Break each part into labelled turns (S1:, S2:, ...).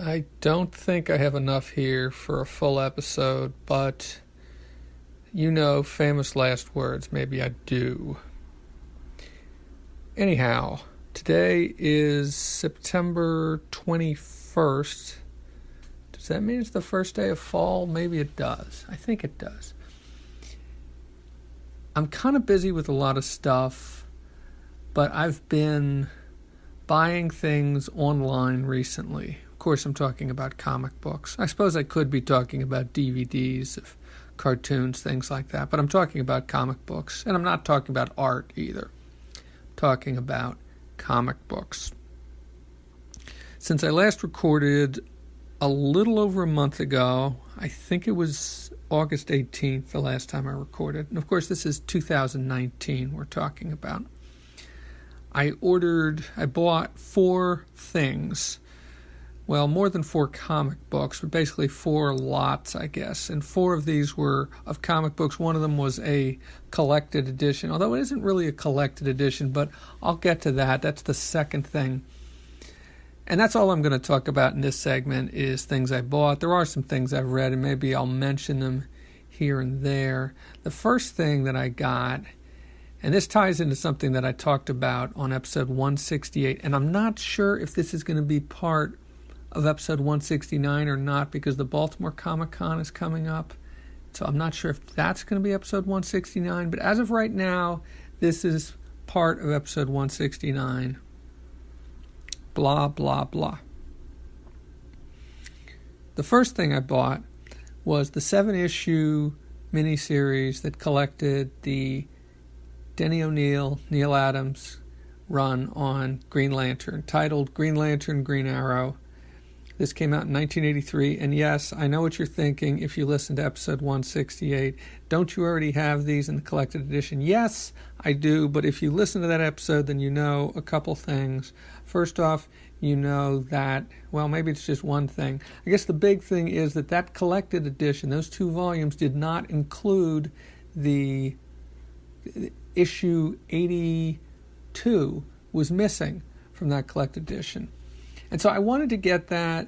S1: I don't think I have enough here for a full episode, but famous last words. Maybe I do. Anyhow, today is September 21st. Does that mean it's the first day of fall? Maybe it does. I think it does. I'm kind of busy with a lot of stuff, but I've been buying things online recently. Of course, I'm talking about comic books. I suppose I could be talking about DVDs of cartoons, things like that, but I'm talking about comic books, and I'm not talking about art either. I'm talking about comic books. Since I last recorded a little over a month ago, I think it was August 18th, the last time I recorded, and of course this is 2019 we're talking about. I bought 4 things. Well, more than 4 comic books, but basically 4 lots, I guess. And 4 of these were of comic books. One of them was a collected edition, although it isn't really a collected edition, but I'll get to that. That's the second thing. And that's all I'm going to talk about in this segment is things I bought. There are some things I've read, and maybe I'll mention them here and there. The first thing that I got, and this ties into something that I talked about on episode 168, and I'm not sure if this is going to be part of episode 169 or not, because the Baltimore Comic-Con is coming up. So I'm not sure if that's going to be episode 169, but as of right now, this is part of episode 169. Blah, blah, blah. The first thing I bought was the 7-issue miniseries that collected the Denny O'Neil, Neil Adams run on Green Lantern, titled Green Lantern, Green Arrow. This came out in 1983, and yes, I know what you're thinking if you listen to episode 168. Don't you already have these in the collected edition? Yes, I do, but if you listen to that episode, then you know a couple things. First off, you know that, well, maybe it's just one thing. I guess the big thing is that collected edition, those 2 volumes, did not include the issue 82 was missing from that collected edition. And so I wanted to get that.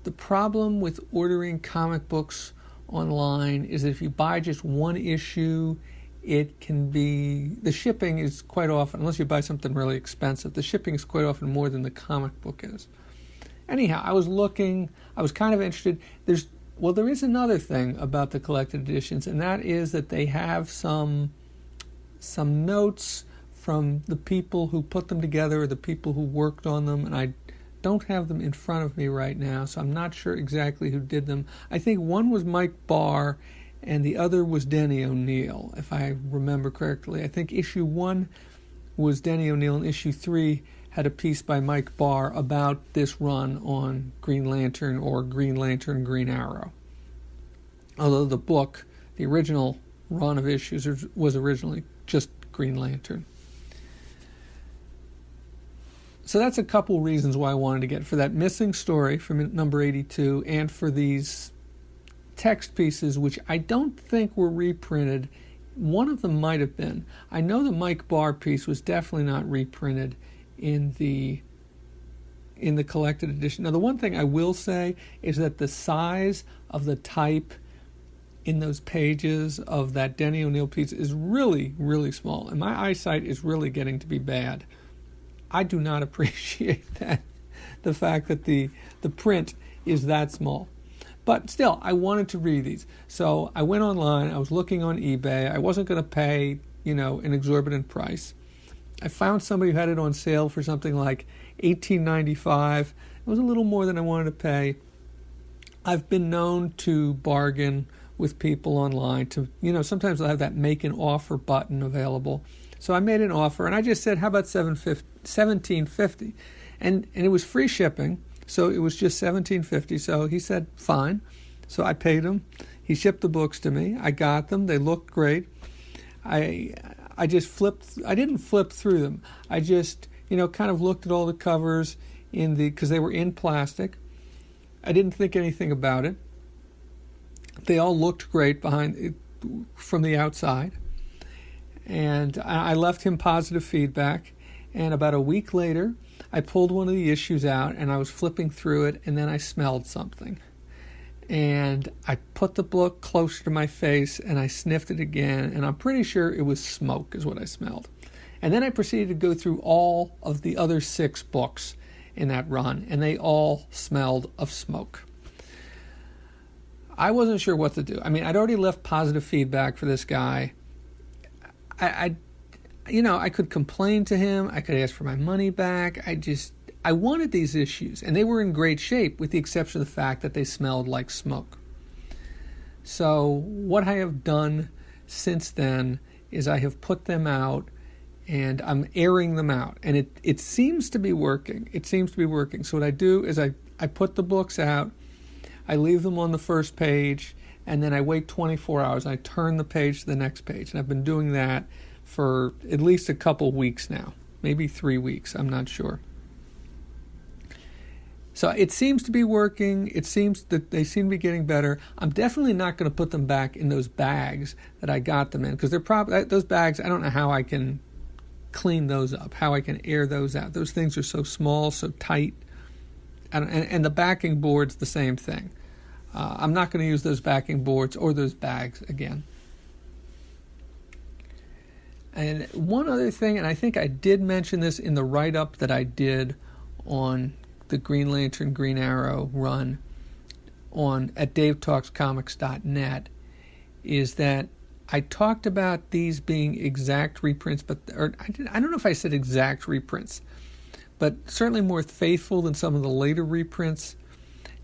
S1: The problem with ordering comic books online is that if you buy just one issue, the shipping is quite often, unless you buy something really expensive, the shipping is quite often more than the comic book is. Anyhow, I was kind of interested. There is another thing about the collected editions, and that is that they have some notes from the people who put them together or the people who worked on them, and I don't have them in front of me right now, so I'm not sure exactly who did them. I think one was Mike Barr, and the other was Denny O'Neil, if I remember correctly. I think issue 1 was Denny O'Neil, and issue 3 had a piece by Mike Barr about this run on Green Lantern or Green Lantern, Green Arrow. Although the book, the original run of issues, was originally just Green Lantern. So that's a couple reasons why I wanted to get for that missing story from number 82 and for these text pieces, which I don't think were reprinted. One of them might have been. I know the Mike Barr piece was definitely not reprinted in the collected edition. Now, the one thing I will say is that the size of the type in those pages of that Denny O'Neil piece is really, really small, and my eyesight is really getting to be bad. I do not appreciate that, the fact that the print is that small. But still, I wanted to read these. So I went online, I was looking on eBay. I wasn't going to pay, an exorbitant price. I found somebody who had it on sale for something like $18.95. It was a little more than I wanted to pay. I've been known to bargain with people online to, sometimes they'll have that make an offer button available. So I made an offer, and I just said, how about $17.50? And it was free shipping, so it was just $17.50. So he said, fine. So I paid him. He shipped the books to me. I got them. They looked great. I didn't flip through them. I just, kind of looked at all the covers because they were in plastic. I didn't think anything about it. They all looked great from the outside. And I left him positive feedback. And about a week later, I pulled one of the issues out and I was flipping through it, and then I smelled something. And I put the book closer to my face and I sniffed it again, and I'm pretty sure it was smoke is what I smelled. And then I proceeded to go through all of the other 6 books in that run, and they all smelled of smoke. I wasn't sure what to do. I mean, I'd already left positive feedback for this guy. I could complain to him. I could ask for my money back. I wanted these issues, and they were in great shape, with the exception of the fact that they smelled like smoke. So what I have done since then is I have put them out, and I'm airing them out, and it seems to be working. It seems to be working. So what I do is I put the books out, I leave them on the first page, and then I wait 24 hours, and I turn the page to the next page. And I've been doing that for at least a couple weeks now, maybe 3 weeks, I'm not sure. So it seems to be working. It seems that they seem to be getting better. I'm definitely not going to put them back in those bags that I got them in, because they're probably those bags. I don't know how I can clean those up, how I can air those out. Those things are so small, so tight, and the backing board's the same thing. I'm not going to use those backing boards or those bags again. And one other thing, and I think I did mention this in the write-up that I did on the Green Lantern, Green Arrow run at DaveTalksComics.net, is that I talked about these being exact reprints, I don't know if I said exact reprints, but certainly more faithful than some of the later reprints.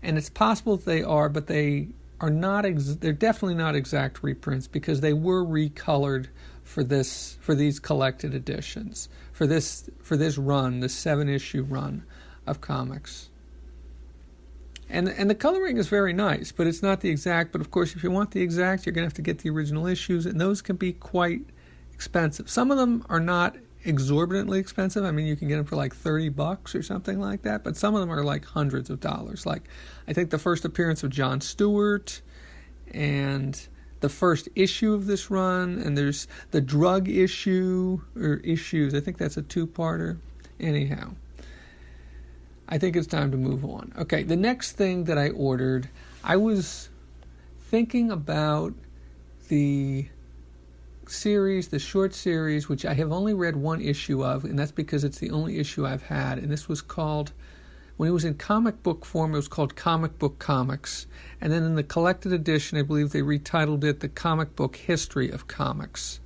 S1: And it's possible that they are, but they are not. They're definitely not exact reprints, because they were recolored for these collected editions, for this run, this 7-issue run of comics. And the coloring is very nice, but it's not the exact. But of course, if you want the exact, you're going to have to get the original issues, and those can be quite expensive. Some of them are not exorbitantly expensive. I mean, you can get them for like $30 or something like that, but some of them are like hundreds of dollars. Like, I think the first appearance of John Stewart, and the first issue of this run, and there's the drug issue, or issues. I think that's a 2-parter. Anyhow, I think it's time to move on. Okay, the next thing that I ordered, I was thinking about the series, the short series, which I have only read 1 issue of, and that's because it's the only issue I've had. And this was called, when it was in comic book form, it was called Comic Book Comics. And then in the collected edition, I believe they retitled it The Comic Book History of Comics.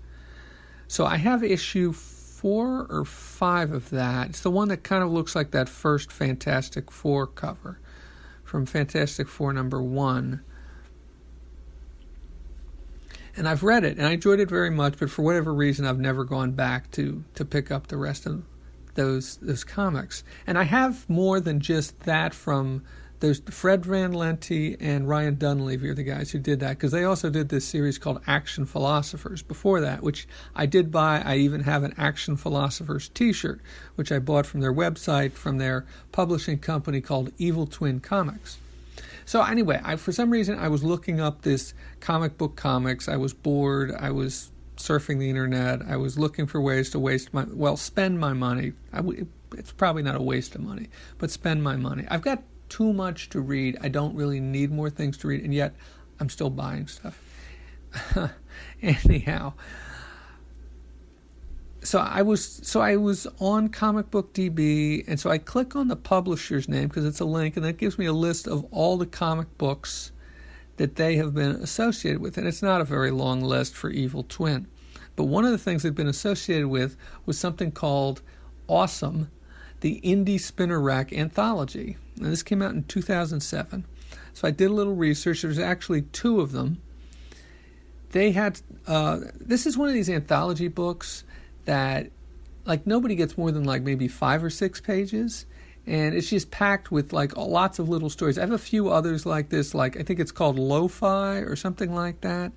S1: So I have issue 4 or 5 of that. It's the one that kind of looks like that first Fantastic Four cover from Fantastic Four number 1. And I've read it, and I enjoyed it very much, but for whatever reason, I've never gone back to pick up the rest of those comics. And I have more than just that from those Fred Van Lente and Ryan Dunleavy are the guys who did that, because they also did this series called Action Philosophers before that, which I did buy. I even have an Action Philosophers t-shirt, which I bought from their website, from their publishing company called Evil Twin Comics. So anyway, for some reason, I was looking up this comic book comics. I was bored. I was surfing the internet. I was looking for ways to spend my money. It's probably not a waste of money, but spend my money. I've got too much to read. I don't really need more things to read, and yet I'm still buying stuff. Anyhow, So I was on Comic Book DB, and so I click on the publisher's name because it's a link, and that gives me a list of all the comic books that they have been associated with. And it's not a very long list for Evil Twin. But one of the things they've been associated with was something called Awesome, the Indie Spinner Rack Anthology. And this came out in 2007. So I did a little research. There's actually 2 of them. They had, this is one of these anthology books that, like, nobody gets more than, like, maybe 5 or 6 pages. And it's just packed with, like, lots of little stories. I have a few others like this, like, I think it's called Lo-Fi or something like that.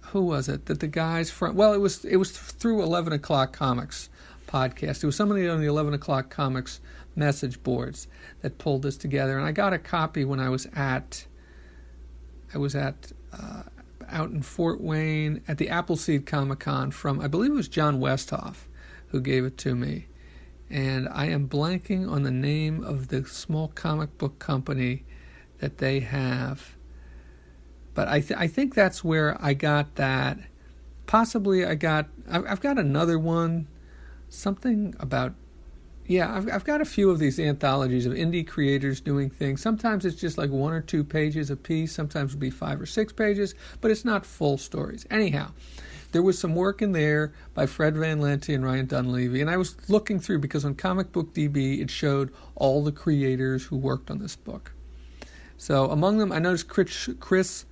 S1: Who was it? That the guys from, well, it was through 11 O'Clock Comics podcast. It was somebody on the 11 O'Clock Comics message boards that pulled this together. And I got a copy when I was out in Fort Wayne at the Appleseed Comic-Con from, I believe it was John Westhoff who gave it to me. and I am blanking on the name of the small comic book company that they have. But I think that's where I got that. Possibly I've got another one, something about, I've got a few of these anthologies of indie creators doing things. Sometimes it's just like 1 or 2 pages a piece. Sometimes it'll be 5 or 6 pages, but it's not full stories. Anyhow, there was some work in there by Fred Van Lente and Ryan Dunleavy, and I was looking through because on Comic Book DB it showed all the creators who worked on this book. So among them, I noticed Chris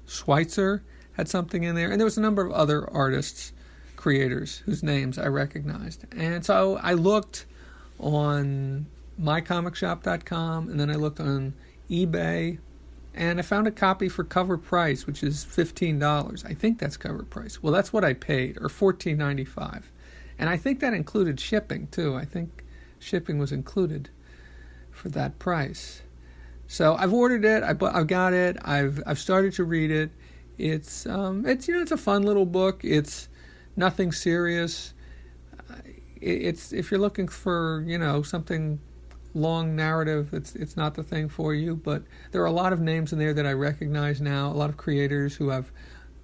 S1: Schweitzer had something in there, and there was a number of other artists, creators, whose names I recognized. And so I looked on mycomicshop.com, and then I looked on eBay, and I found a copy for cover price, which is $15. I think that's cover price. Well, that's what I paid, or $14.95. And I think that included shipping, too. I think shipping was included for that price. So I've ordered it. I've got it. I've started to read it. It's a fun little book. It's nothing serious. It's if you're looking for something long narrative, it's not the thing for you. But there are a lot of names in there that I recognize now. A lot of creators who I've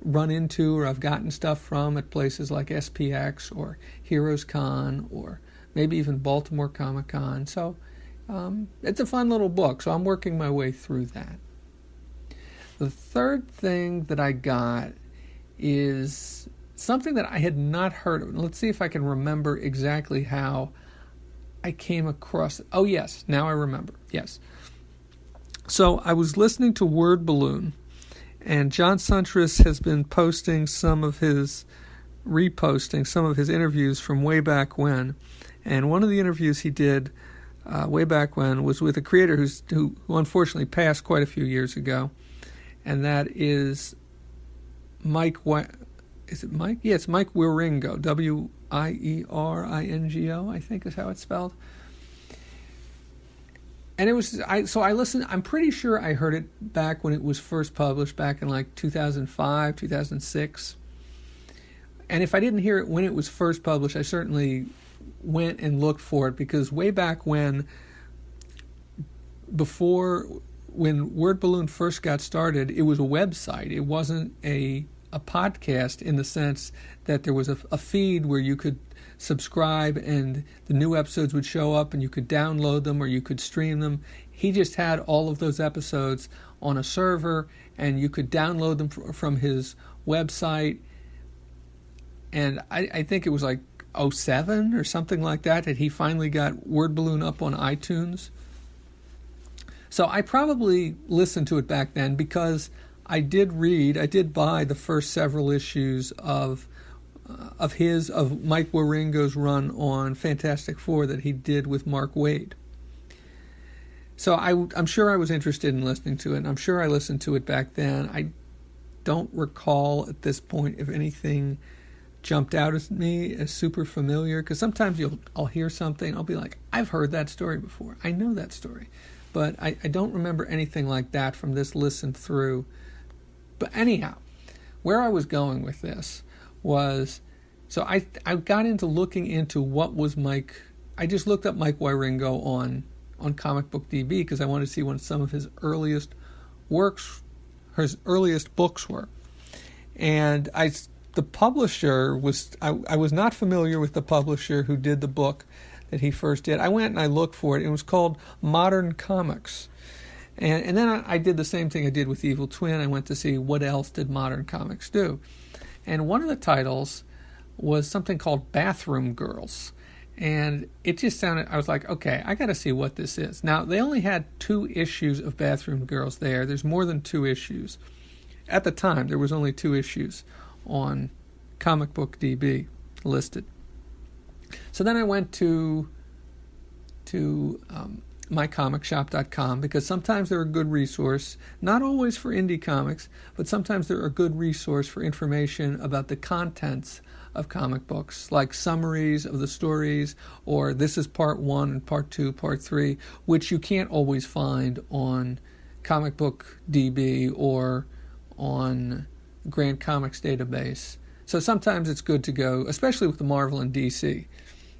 S1: run into or I've gotten stuff from at places like SPX or Heroes Con or maybe even Baltimore Comic Con. So it's a fun little book. So I'm working my way through that. The third thing that I got is something that I had not heard of. Let's see if I can remember exactly how I came across it. Oh, yes. Now I remember. Yes. So I was listening to Word Balloon, and John Suntress has been reposting some of his interviews from way back when. And one of the interviews he did way back when was with a creator who unfortunately passed quite a few years ago. And that is Mike. Is it Mike? Yeah, it's Mike Wieringo. Wieringo, I think is how it's spelled. And I listened. I'm pretty sure I heard it back when it was first published, back in like 2005, 2006. And if I didn't hear it when it was first published, I certainly went and looked for it, because way back when Word Balloon first got started, it was a website. It wasn't a podcast in the sense that there was a feed where you could subscribe and the new episodes would show up and you could download them or you could stream them. He just had all of those episodes on a server and you could download them from his website. And I think it was like 2007 or something like that he finally got Word Balloon up on iTunes. So I probably listened to it back then because I did buy the first several issues of Mike Wieringo's run on Fantastic Four that he did with Mark Waid. So I'm sure I was interested in listening to it, and I'm sure I listened to it back then. I don't recall at this point if anything jumped out at me as super familiar, because sometimes I'll hear something, I'll be like, I've heard that story before. I know that story. But I don't remember anything like that from this listen through. But anyhow, where I was going with this was, so I got into looking into what was Mike. I just looked up Mike Wieringo on Comic Book DB because I wanted to see what some of his earliest books were. And the publisher was, I was not familiar with the publisher who did the book that he first did. I went and I looked for it. It was called Modern Comics. And then I did the same thing I did with Evil Twin. I went to see what else did Modern Comics do. And one of the titles was something called Bathroom Girls. And it just sounded, I was like, okay, I got to see what this is. Now, they only had 2 issues of Bathroom Girls there. There's more than 2 issues. At the time, there was only 2 issues on Comic Book DB listed. So then I went to mycomicshop.com because sometimes they're a good resource, not always for indie comics, but sometimes they're a good resource for information about the contents of comic books, like summaries of the stories, or this is part 1 and part 2, part 3, which you can't always find on Comic Book DB or on Grand Comics Database. So sometimes it's good to go, especially with the Marvel and DC.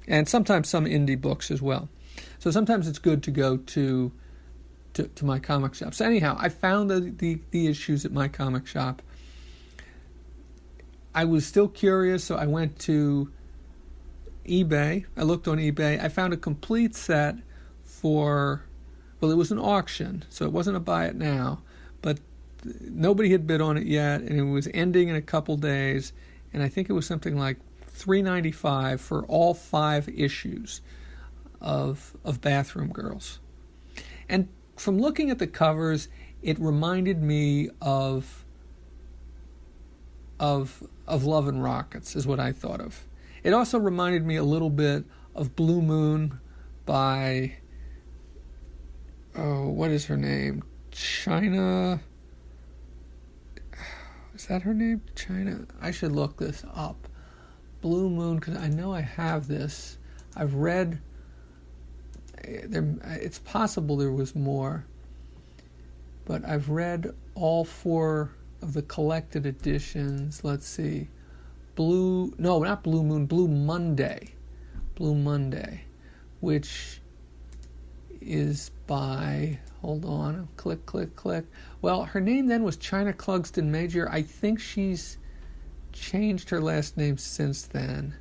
S1: and sometimes some indie books as well. So sometimes it's good to go to my comic shop. So anyhow, I found the issues at my comic shop. I was still curious, so I went to eBay. I looked on eBay. I found a complete set for, well, it was an auction, so it wasn't a buy it now, but nobody had bid on it yet, and it was ending in a couple days, and I think it was something like $3.95 for all 5 issues of Bathroom Girls. And from looking at the covers, it reminded me of Love and Rockets, is what I thought of. It also reminded me a little bit of Blue Moon by, what is her name? China. Is that her name? China. I should look this up. Blue Moon, because I know I have this. I've read. It's possible there was more, but I've read all 4 of the collected editions. Let's see. Not Blue Moon, Blue Monday, which is by, hold on, click. Well, her name then was China Clugston Major. I think she's changed her last name since then,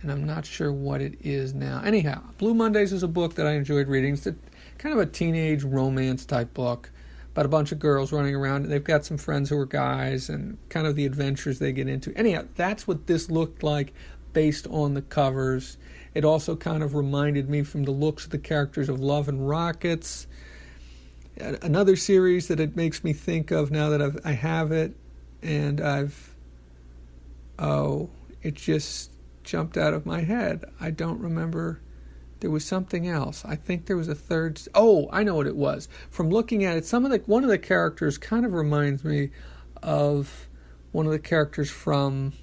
S1: and I'm not sure what it is now. Anyhow, Blue Mondays is a book that I enjoyed reading. It's kind of a teenage romance type book about a bunch of girls running around, and they've got some friends who are guys, and kind of the adventures they get into. Anyhow, that's what this looked like based on the covers. It also kind of reminded me from the looks of the characters of Love and Rockets. Another series that it makes me think of now that I have it, and it just jumped out of my head. I don't remember. There was something else. I think there was a third. Oh, I know what it was. From looking at it, one of the characters kind of reminds me of one of the characters from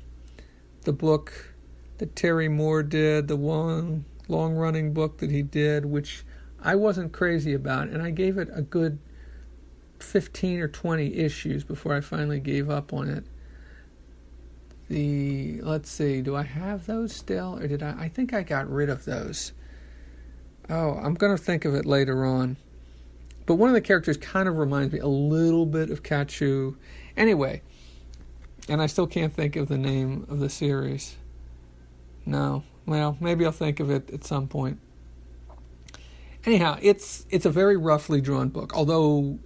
S1: the book that Terry Moore did, the long-running book that he did, which I wasn't crazy about, and I gave it a good 15 or 20 issues before I finally gave up on it. Let's see, do I have those still, or did I think I got rid of those. Oh, I'm going to think of it later on. But one of the characters kind of reminds me a little bit of Kachu. Anyway, and I still can't think of the name of the series. No. Well, maybe I'll think of it at some point. Anyhow, it's a very roughly drawn book. Although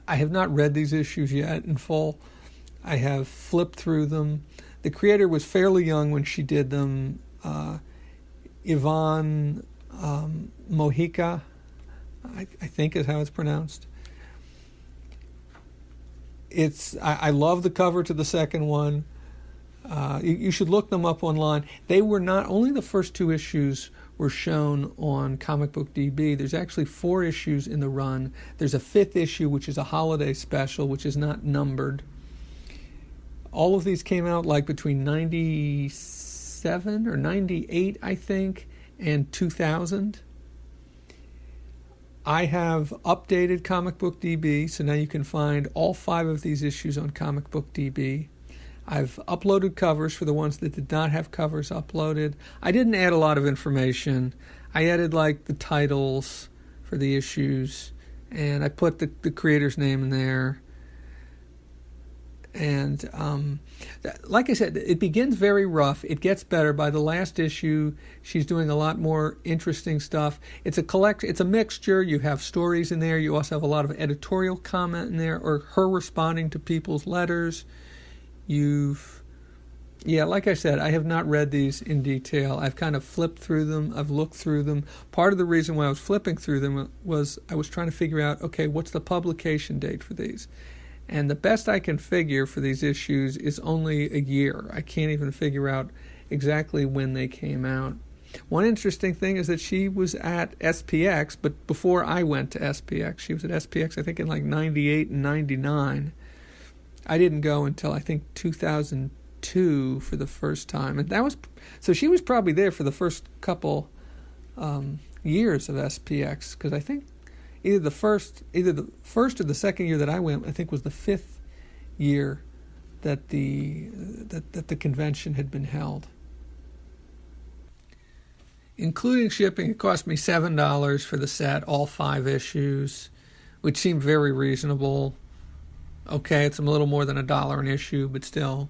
S1: I have not read these issues yet in full. I have flipped through them. The creator was fairly young when she did them. Yvonne Mojica, I think is how it's pronounced. I love the cover to the second one. You should look them up online. They were not only the first 2 issues were shown on Comic Book DB. There's actually 4 issues in the run. There's a 5th issue, which is a holiday special, which is not numbered. All of these came out like between 97 or 98, I think, and 2000. I have updated Comic Book DB, so now you can find all 5 of these issues on Comic Book DB. I've uploaded covers for the ones that did not have covers uploaded. I didn't add a lot of information. I added like the titles for the issues, and I put the creator's name in there. And like I said, it begins very rough. It gets better. By the last issue, she's doing a lot more interesting stuff. It's a mixture. You have stories in there. You also have a lot of editorial comment in there, or her responding to people's letters. Like I said, I have not read these in detail. I've kind of flipped through them. I've looked through them. Part of the reason why I was flipping through them was I was trying to figure out, okay, what's the publication date for these? And the best I can figure for these issues is only a year. I can't even figure out exactly when they came out. One interesting thing is that she was at SPX, but before I went to SPX. She was at SPX, I think, in like 98 and 99. I didn't go until, I think, 2002 for the first time. And so she was probably there for the first couple years of SPX, because I think either the first or the second year that I went, I think, was the 5th year that the convention had been held. Including shipping, it cost me $7 for the set, all 5 issues, which seemed very reasonable. Okay, it's a little more than $1 an issue, but still,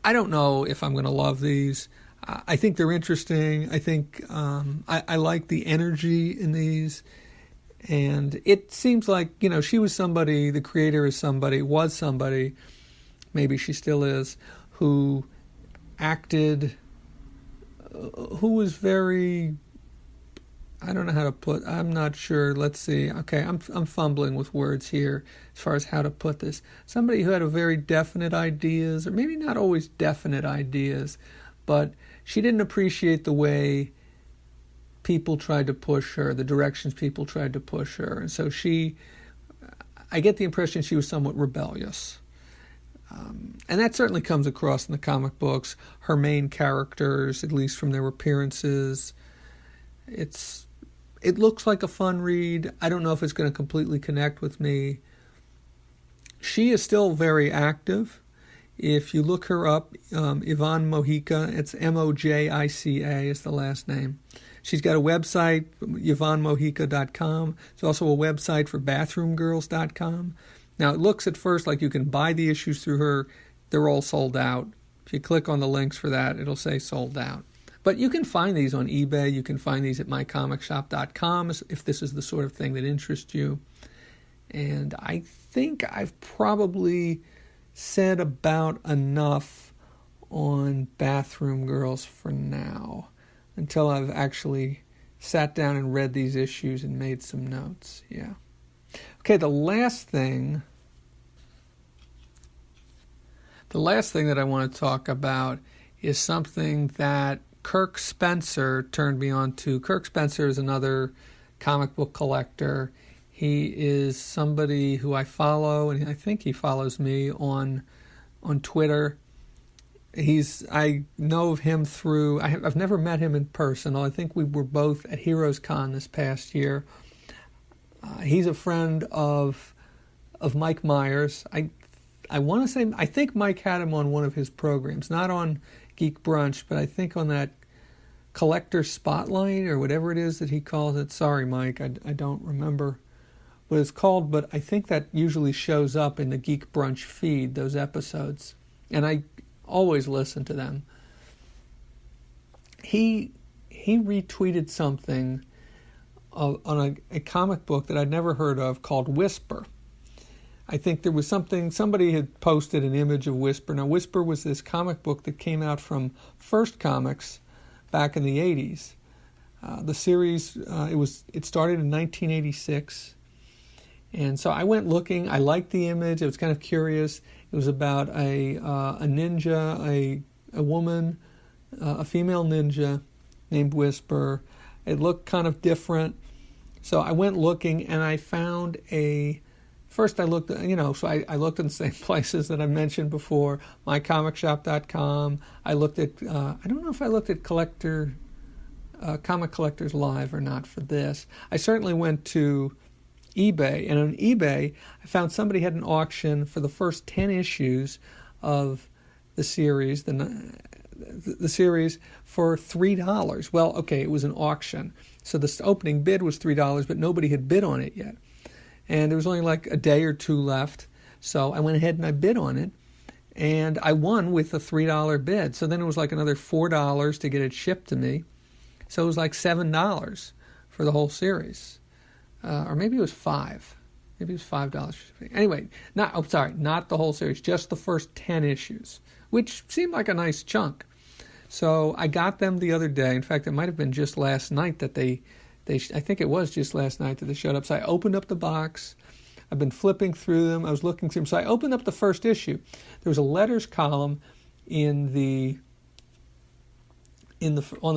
S1: I don't know if I'm going to love these. I think they're interesting. I think I like the energy in these. And it seems like, she was somebody, the creator was somebody, maybe she still is, who acted, who was very, I don't know how to put, I'm not sure, let's see, okay, I'm fumbling with words here as far as how to put this. Somebody who had a very definite ideas, or maybe not always definite ideas, but she didn't appreciate the way people tried to push her, the directions people tried to push her. And so I get the impression she was somewhat rebellious. And that certainly comes across in the comic books. Her main characters, at least from their appearances, it looks like a fun read. I don't know if it's going to completely connect with me. She is still very active. If you look her up, Yvonne Mojica, it's Mojica is the last name. She's got a website, YvonneMojica.com. There's also a website for BathroomGirls.com. Now, it looks at first like you can buy the issues through her. They're all sold out. If you click on the links for that, it'll say sold out. But you can find these on eBay. You can find these at mycomicshop.com if this is the sort of thing that interests you. And I think I've probably said about enough on Bathroom Girls for now, until I've actually sat down and read these issues and made some notes. Yeah. Okay, the last thing that I want to talk about is something that Kirk Spencer turned me on to. Kirk Spencer is another comic book collector. He is somebody who I follow, and I think he follows me on Twitter. I know of him through, I've never met him in person. I think we were both at Heroes Con this past year. He's a friend of Mike Myers. I want to say, I think Mike had him on one of his programs, not on Geek Brunch, but I think on that Collector Spotlight or whatever it is that he calls it. Sorry, Mike, I don't remember what it's called, but I think that usually shows up in the Geek Brunch feed, those episodes. And I always listen to them. He retweeted something on a comic book that I'd never heard of called Whisper. I think there was somebody had posted an image of Whisper. Now, Whisper was this comic book that came out from First Comics back in the 80s. The series, it started in 1986. And so I went looking. I liked the image. It was kind of curious. It was about a ninja, a woman, a female ninja named Whisper. It looked kind of different. So I went looking, and I found first I looked, so I looked in the same places that I mentioned before, mycomicshop.com. I looked at, I don't know if I looked at Comic Collectors Live or not for this. I certainly went to eBay, and on eBay, I found somebody had an auction for the first 10 issues of the series, the series for $3. Well, okay, it was an auction. So the opening bid was $3, but nobody had bid on it yet. And there was only like a day or two left. So I went ahead and I bid on it. And I won with a $3 bid. So then it was like another $4 to get it shipped to me. So it was like $7 for the whole series. Or maybe it was $5. Maybe it was $5. Anyway, not the whole series, just the first 10 issues, which seemed like a nice chunk. So I got them the other day. In fact, it might have been just last night that I think it was just last night that they showed up. So I opened up the box. I've been flipping through them. I was looking through them. So I opened up the first issue. There was a letters column on the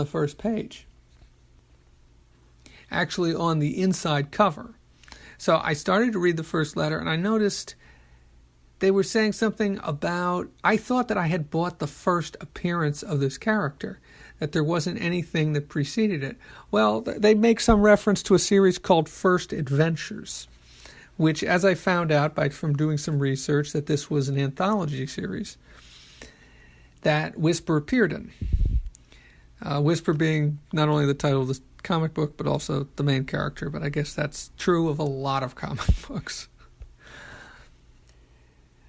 S1: first page. Actually, on the inside cover. So I started to read the first letter, and I noticed they were saying something about, I thought that I had bought the first appearance of this character, that there wasn't anything that preceded it. Well, they make some reference to a series called First Adventures, which, as I found out from doing some research, that this was an anthology series that Whisper appeared in. Whisper being not only the title of the comic book, but also the main character. But I guess that's true of a lot of comic books.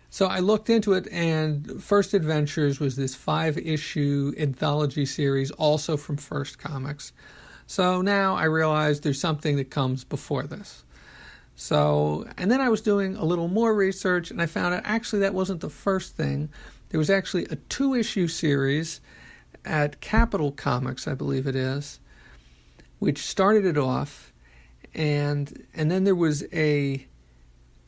S1: So I looked into it, and First Adventures was this 5-issue anthology series, also from First Comics. So now I realized there's something that comes before this. So, and then I was doing a little more research, and I found out actually that wasn't the first thing. There was actually a 2-issue series at Capitol Comics, I believe it is, which started it off, and then there was a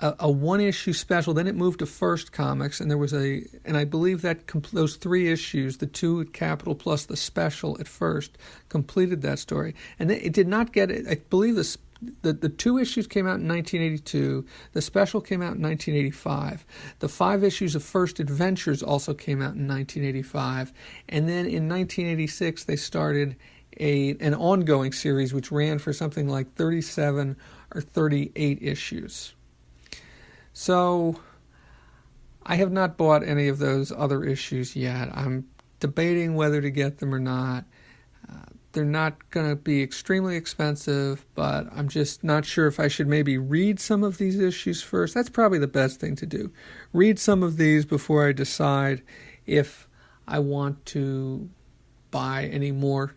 S1: 1-issue special. Then it moved to First Comics, and there was and I believe that those 3 issues, the 2 at Capitol plus the special at First, completed that story. And then it did not get it. I believe the 2 issues came out in 1982. The special came out in 1985. The 5 issues of First Adventures also came out in 1985. And then in 1986, they started an ongoing series which ran for something like 37 or 38 issues. So I have not bought any of those other issues yet. I'm debating whether to get them or not. They're not going to be extremely expensive, but I'm just not sure if I should maybe read some of these issues first. That's probably the best thing to do. Read some of these before I decide if I want to buy any more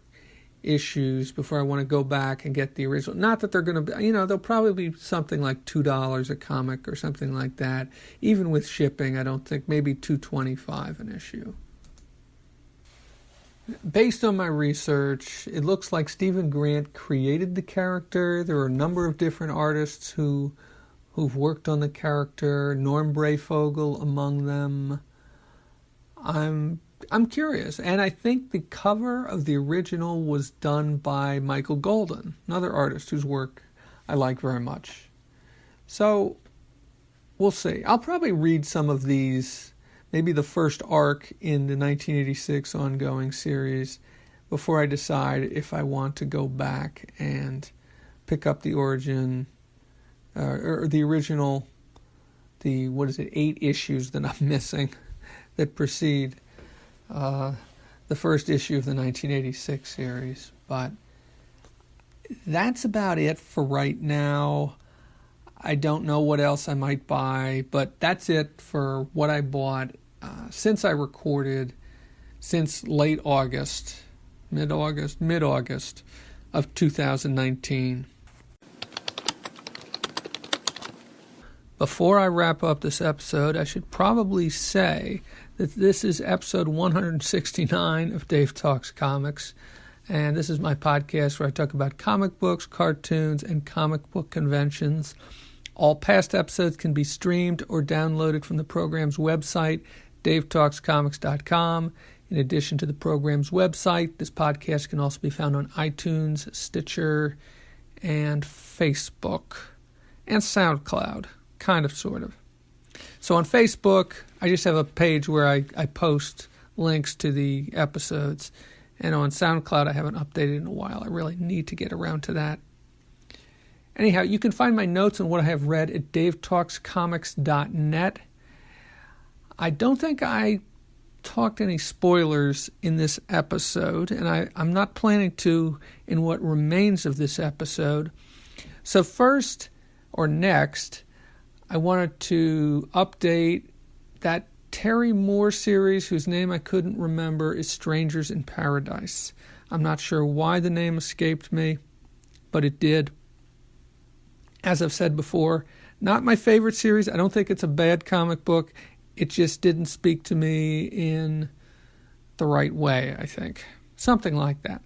S1: issues, before I want to go back and get the original. Not that they're going to be, they'll probably be something like $2 a comic or something like that. Even with shipping, I don't think, maybe $2.25 an issue. Based on my research, it looks like Stephen Grant created the character. There are a number of different artists who've worked on the character, Norm Brayfogle among them. I'm curious, and I think the cover of the original was done by Michael Golden, another artist whose work I like very much. So, we'll see. I'll probably read some of these, maybe the first arc in the 1986 ongoing series, before I decide if I want to go back and pick up the origin, or the original, 8 issues that I'm missing that precede the first issue of the 1986 series. But that's about it for right now. I don't know what else I might buy, but that's it for what I bought since I recorded, since late August, mid-August of 2019. Before I wrap up this episode, I should probably say that this is episode 169 of Dave Talks Comics, and this is my podcast where I talk about comic books, cartoons, and comic book conventions. All past episodes can be streamed or downloaded from the program's website, davetalkscomics.com. In addition to the program's website, this podcast can also be found on iTunes, Stitcher, and Facebook, and SoundCloud, kind of, sort of. So on Facebook, I just have a page where I post links to the episodes. And on SoundCloud, I haven't updated in a while. I really need to get around to that. Anyhow, you can find my notes on what I have read at davetalkscomics.net. I don't think I talked any spoilers in this episode, and I'm not planning to in what remains of this episode. So first, or next, I wanted to update that Terry Moore series, whose name I couldn't remember, is Strangers in Paradise. I'm not sure why the name escaped me, but it did. As I've said before, not my favorite series. I don't think it's a bad comic book. It just didn't speak to me in the right way, I think. Something like that.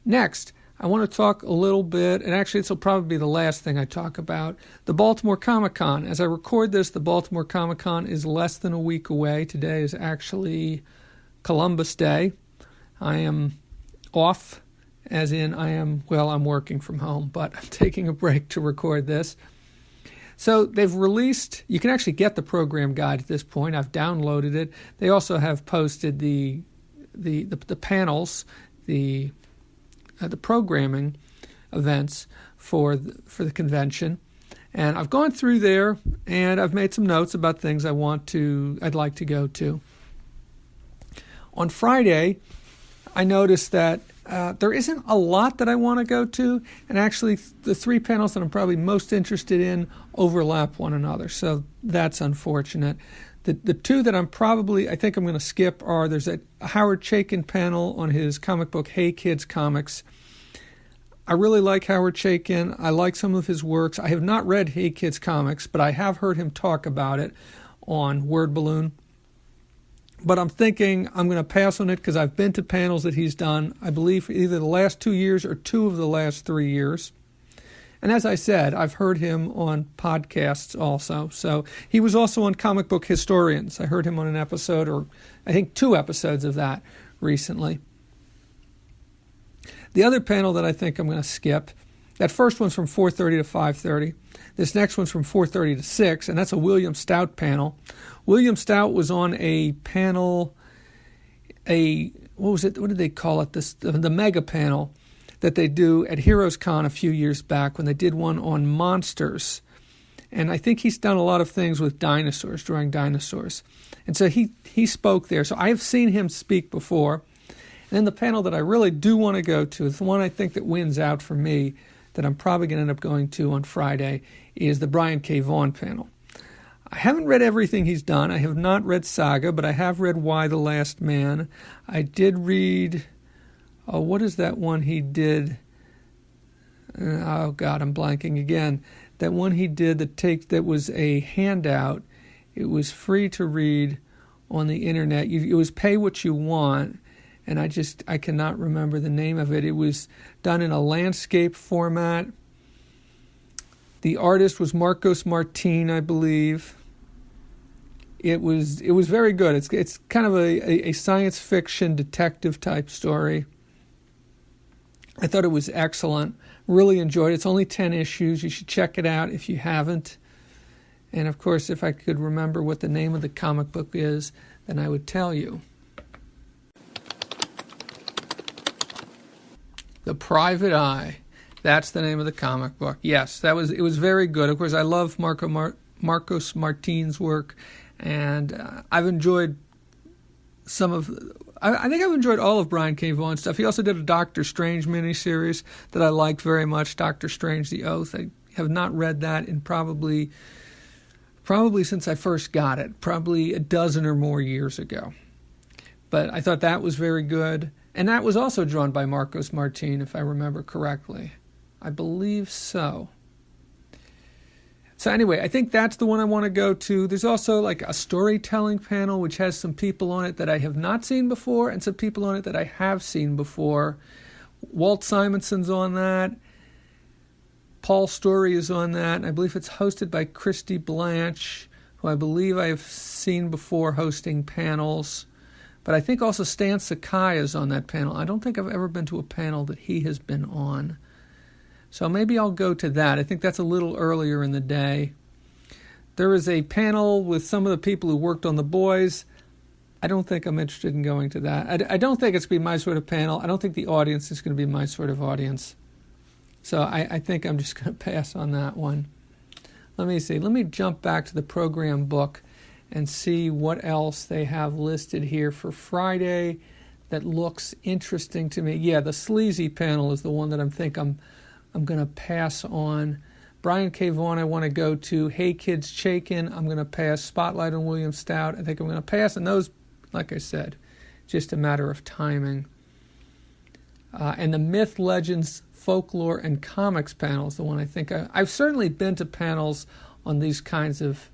S1: Next, I want to talk a little bit, and actually this will probably be the last thing I talk about, the Baltimore Comic-Con. As I record this, the Baltimore Comic-Con is less than a week away. Today is actually Columbus Day. I am off, as in I'm working from home, but I'm taking a break to record this. So they've released, you can actually get the program guide at this point. I've downloaded it. They also have posted the panels, the programming events for the convention, and I've gone through there and I've made some notes about things I'd like to go to. On Friday, I noticed that there isn't a lot that I want to go to, and actually the 3 panels that I'm probably most interested in overlap one another, so that's unfortunate. The 2 that I think I'm going to skip are, there's a Howard Chaykin panel on his comic book Hey Kids Comics. I really like Howard Chaykin. I like some of his works. I have not read Hey Kids Comics, but I have heard him talk about it on Word Balloon. But I'm thinking I'm going to pass on it because I've been to panels that he's done, I believe, either the last 2 years or 2 of the last 3 years. And as I said, I've heard him on podcasts also. So he was also on Comic Book Historians. I heard him on an episode, or I think 2 episodes of that recently. The other panel that I think I'm going to skip, that first one's from 4:30 to 5:30. This next one's from 4:30 to 6, and that's a William Stout panel. William Stout was on a panel, what did they call it? The mega panel that they do at Heroes Con a few years back when they did one on monsters. And I think he's done a lot of things with dinosaurs, drawing dinosaurs. And so he spoke there. So I've seen him speak before. And then the panel that I really do want to go to, the one I think that wins out for me, that I'm probably going to end up going to on Friday, is the Brian K. Vaughan panel. I haven't read everything he's done. I have not read Saga, but I have read Why the Last Man. I did read, what is that one he did? Oh, God, I'm blanking again. That one he did that was a handout. It was free to read on the internet. It was pay what you want, and I cannot remember the name of it. It was done in a landscape format. The artist was Marcos Martin, I believe. It was very good. It's kind of a science fiction detective type story. I thought it was excellent. Really enjoyed it. It's only 10 issues. You should check it out if you haven't. And of course, if I could remember what the name of the comic book is, then I would tell you. The Private Eye. That's the name of the comic book. Yes, it was very good. Of course, I love Marcos Martin's work, and I've enjoyed I think I've enjoyed all of Brian K. Vaughan's stuff. He also did a Doctor Strange miniseries that I liked very much, Doctor Strange: The Oath. I have not read that in probably since I first got it, probably a dozen or more years ago. But I thought that was very good. And that was also drawn by Marcos Martin, if I remember correctly. I believe so. So anyway, I think that's the one I want to go to. There's also like a storytelling panel, which has some people on it that I have not seen before and some people on it that I have seen before. Walt Simonson's on that. Paul Story is on that. And I believe it's hosted by Christy Blanche, who I believe I've seen before hosting panels. But I think also Stan Sakai is on that panel. I don't think I've ever been to a panel that he has been on. So maybe I'll go to that. I think that's a little earlier in the day. There is a panel with some of the people who worked on The Boys. I don't think I'm interested in going to that. I don't think it's going to be my sort of panel. I don't think the audience is going to be my sort of audience. So I think I'm just going to pass on that one. Let me see. Let me jump back to the program book and see what else they have listed here for Friday that looks interesting to me. Yeah, the Sleazy panel is the one that I'm going to pass on. Brian K. Vaughan I want to go to. Hey Kids Chaykin, I'm going to pass. Spotlight on William Stout, I think I'm going to pass. And those, like I said, just a matter of timing. And the Myth, Legends, Folklore, and Comics panel is the one I think I've certainly been to panels on these kinds of,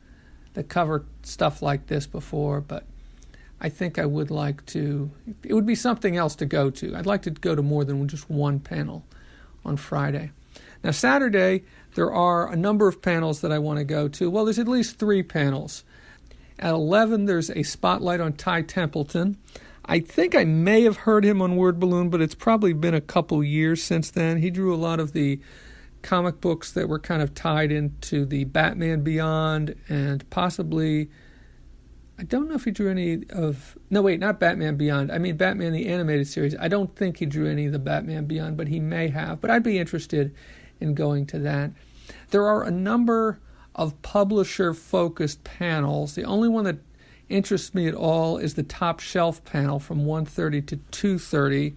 S1: that cover stuff like this before, but I think I would like to, it would be something else to go to. I'd like to go to more than just one panel on Friday. Now Saturday, there are a number of panels that I want to go to. Well, there's at least 3 panels. At 11, there's a spotlight on Ty Templeton. I think I may have heard him on Word Balloon, but it's probably been a couple years since then. He drew a lot of the comic books that were kind of tied into the Batman Beyond and possibly, I don't know if he drew any of, no wait, not Batman Beyond, I mean Batman the Animated Series. I don't think he drew any of the Batman Beyond, but he may have, but I'd be interested in going to that. There are a number of publisher-focused panels. The only one that interests me at all is the top shelf panel from 1:30 to 2:30.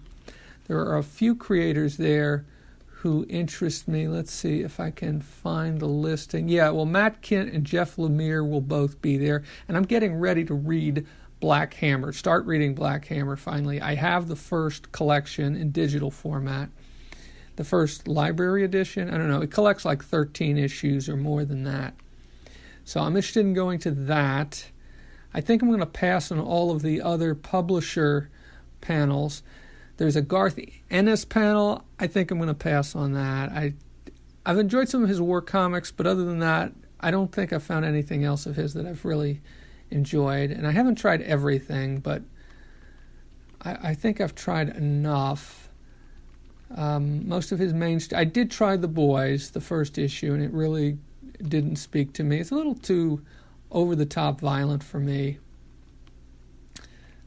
S1: There are a few creators there who interest me. Let's see if I can find the listing. Yeah, well, Matt Kint and Jeff Lemire will both be there. And I'm getting ready to read Black Hammer, start reading Black Hammer finally. I have the first collection in digital format. The first library edition, I don't know, it collects like 13 issues or more than that. So I'm interested in going to that. I think I'm going to pass on all of the other publisher panels. There's a Garth Ennis panel. I think I'm going to pass on that. I've enjoyed some of his war comics, but other than that, I don't think I've found anything else of his that I've really enjoyed. And I haven't tried everything, but I think I've tried enough. Most of his I did try The Boys, the first issue, and it really didn't speak to me. It's a little too over-the-top violent for me.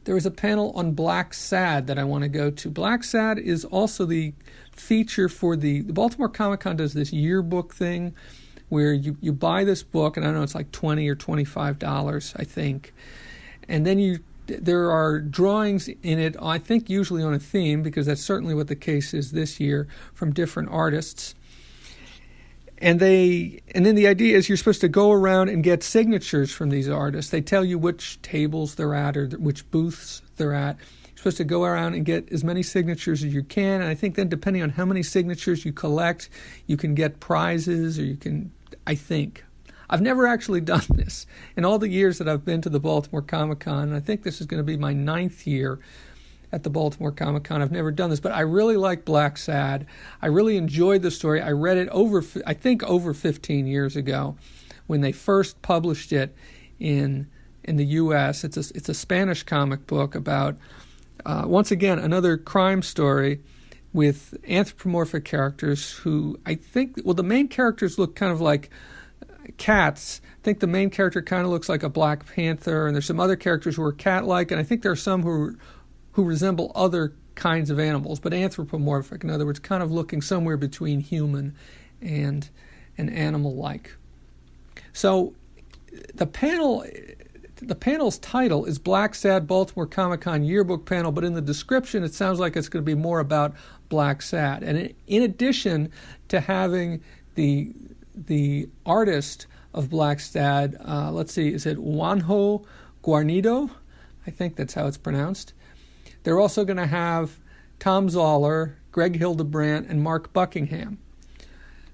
S1: There is a panel on Black Sad that I want to go to. Black Sad is also the feature for the Baltimore Comic-Con does this yearbook thing where you buy this book, and I don't know, it's like $20 or $25, I think. And then there are drawings in it, I think usually on a theme, because that's certainly what the case is this year, from different artists. And then the idea is you're supposed to go around and get signatures from these artists. They tell you which tables they're at or which booths they're at. You're supposed to go around and get as many signatures as you can. And I think then depending on how many signatures you collect, you can get prizes, or you can, I think. I've never actually done this. In all the years that I've been to the Baltimore Comic-Con, and I think this is going to be my 9th year at the Baltimore Comic-Con. I've never done this, but I really like Black Sad. I really enjoyed the story. I read it over 15 years ago when they first published it in the U.S. It's a Spanish comic book about, once again, another crime story with anthropomorphic characters who I think, well, the main characters look kind of like cats. I think the main character kind of looks like a Black Panther, and there's some other characters who are cat-like, and I think there are some who resemble other kinds of animals, but anthropomorphic. In other words, kind of looking somewhere between human and animal-like. So the panel's title is Black Sad Baltimore Comic-Con Yearbook Panel, but in the description it sounds like it's going to be more about Black Sad. And in addition to having the artist of Black Sad, let's see, is it Juanjo Guarnido? I think that's how it's pronounced. They're also going to have Tom Zoller, Greg Hildebrandt, and Mark Buckingham.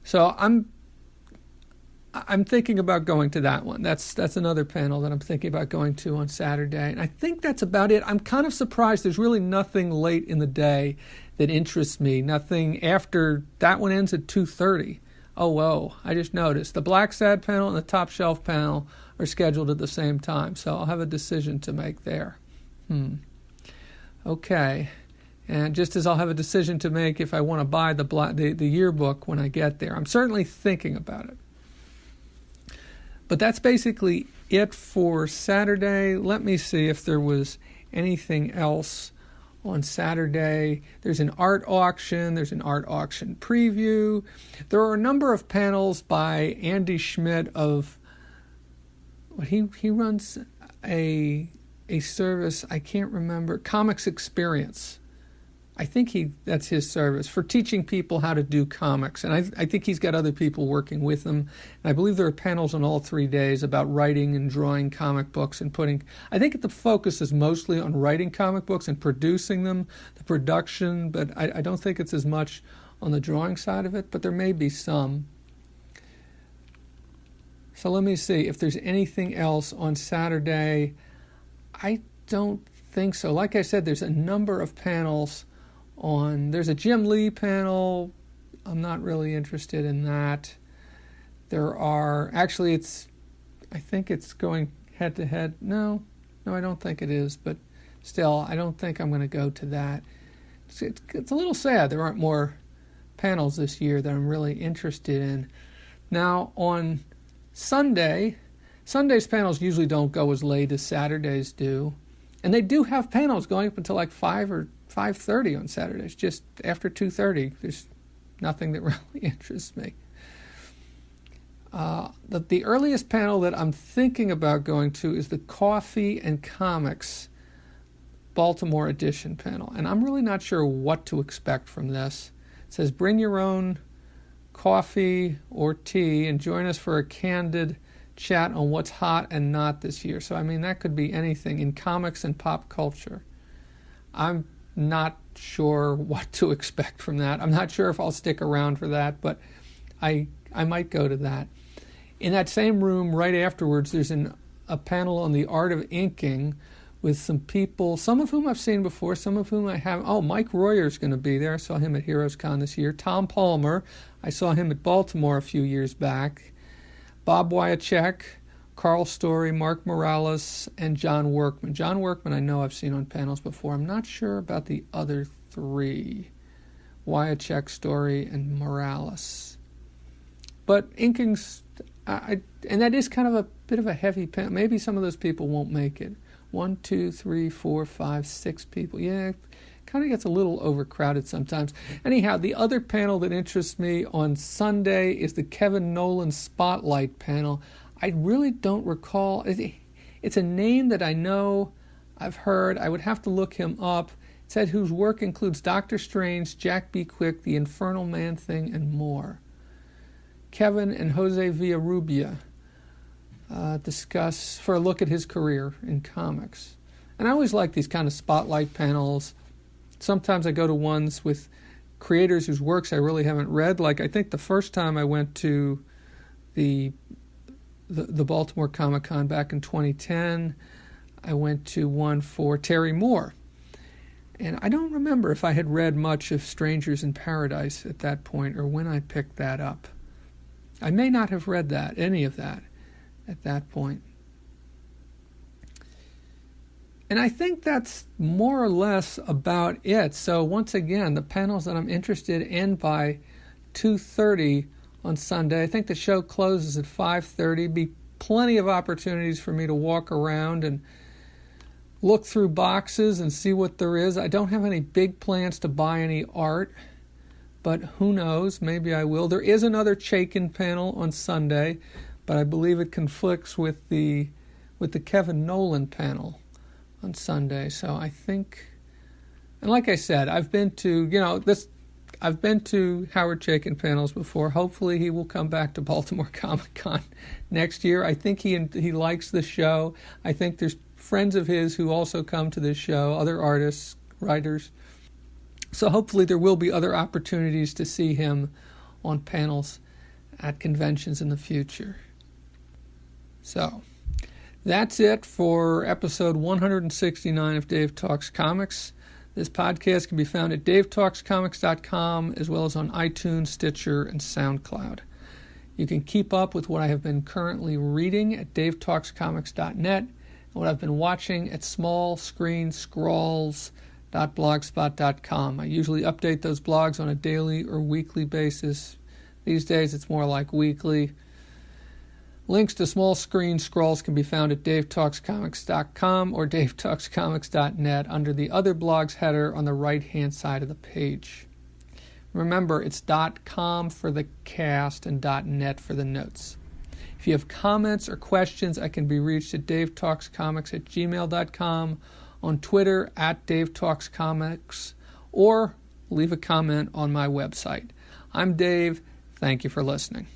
S1: So I'm thinking about going to that one. That's another panel that I'm thinking about going to on Saturday. And I think that's about it. I'm kind of surprised there's really nothing late in the day that interests me. Nothing after that one ends at 2:30. Oh, whoa, I just noticed. The Black Sad panel and the Top Shelf panel are scheduled at the same time, so I'll have a decision to make there. Okay, and just as I'll have a decision to make if I want to buy the yearbook when I get there. I'm certainly thinking about it. But that's basically it for Saturday. Let me see if there was anything else on Saturday. There's an art auction. There's an art auction preview. There are a number of panels by Andy Schmidt of, he runs a service, I can't remember, Comics Experience. I think that's his service for teaching people how to do comics. And I think he's got other people working with him. And I believe there are panels on all 3 days about writing and drawing comic books and I think the focus is mostly on writing comic books and producing them, the production, but I don't think it's as much on the drawing side of it, but there may be some. So let me see if there's anything else on Saturday. I don't think so. Like I said, there's a number of panels there's a Jim Lee panel. I'm not really interested in that. There are, actually I think it's going head to head. No, I don't think it is, but still, I don't think I'm going to go to that. It's a little sad there aren't more panels this year that I'm really interested in. Now, on Sunday's panels usually don't go as late as Saturdays do. And they do have panels going up until like 5 or 5:30 on Saturdays. Just after 2:30, there's nothing that really interests me. The earliest panel that I'm thinking about going to is the Coffee and Comics Baltimore edition panel. And I'm really not sure what to expect from this. It says, bring your own coffee or tea and join us for a candid chat on what's hot and not this year. So, I mean, that could be anything in comics and pop culture. I'm not sure what to expect from that. I'm not sure if I'll stick around for that, but I might go to that. In that same room, right afterwards, there's a panel on the art of inking with some people, some of whom I've seen before, some of whom I haven't. Oh, Mike Royer's going to be there. I saw him at Heroes Con this year. Tom Palmer, I saw him at Baltimore a few years back. Bob Wyacek, Carl Story, Mark Morales, and John Workman. John Workman I know I've seen on panels before. I'm not sure about the other three, Wyacek, Story, and Morales. But inking's, and that is kind of a bit of a heavy panel. Maybe some of those people won't make it. 1, 2, 3, 4, 5, 6 people. Yeah, it kind of gets a little overcrowded sometimes. Anyhow, the other panel that interests me on Sunday is the Kevin Nolan Spotlight panel. I really don't recall. It's a name that I know, I've heard. I would have to look him up. It said whose work includes Doctor Strange, Jack B. Quick, The Infernal Man-Thing, and more. Kevin and Jose Villarrubia discuss for a look at his career in comics. And I always like these kind of spotlight panels. Sometimes I go to ones with creators whose works I really haven't read. Like I think the first time I went to the Baltimore Comic-Con back in 2010, I went to one for Terry Moore. And I don't remember if I had read much of Strangers in Paradise at that point or when I picked that up. I may not have read any of that at that point. And I think that's more or less about it. So once again, the panels that I'm interested in by 2:30 on Sunday. I think the show closes at 5:30. Be plenty of opportunities for me to walk around and look through boxes and see what there is. I don't have any big plans to buy any art, but who knows? Maybe I will. There is another Chaikin panel on Sunday, but I believe it conflicts with the Kevin Nolan panel on Sunday. So I think, and like I said, I've been to Howard Chaikin panels before. Hopefully he will come back to Baltimore Comic-Con next year. I think he likes the show. I think there's friends of his who also come to this show, other artists, writers. So hopefully there will be other opportunities to see him on panels at conventions in the future. So that's it for episode 169 of Dave Talks Comics. This podcast can be found at davetalkscomics.com as well as on iTunes, Stitcher, and SoundCloud. You can keep up with what I have been currently reading at davetalkscomics.net and what I've been watching at smallscreenscrawls.blogspot.com. I usually update those blogs on a daily or weekly basis. These days it's more like weekly. Links to Small Screen Scrolls can be found at davetalkscomics.com or davetalkscomics.net under the Other Blogs header on the right-hand side of the page. Remember, it's .com for the cast and .net for the notes. If you have comments or questions, I can be reached at davetalkscomics@gmail.com, on Twitter at davetalkscomics, or leave a comment on my website. I'm Dave. Thank you for listening.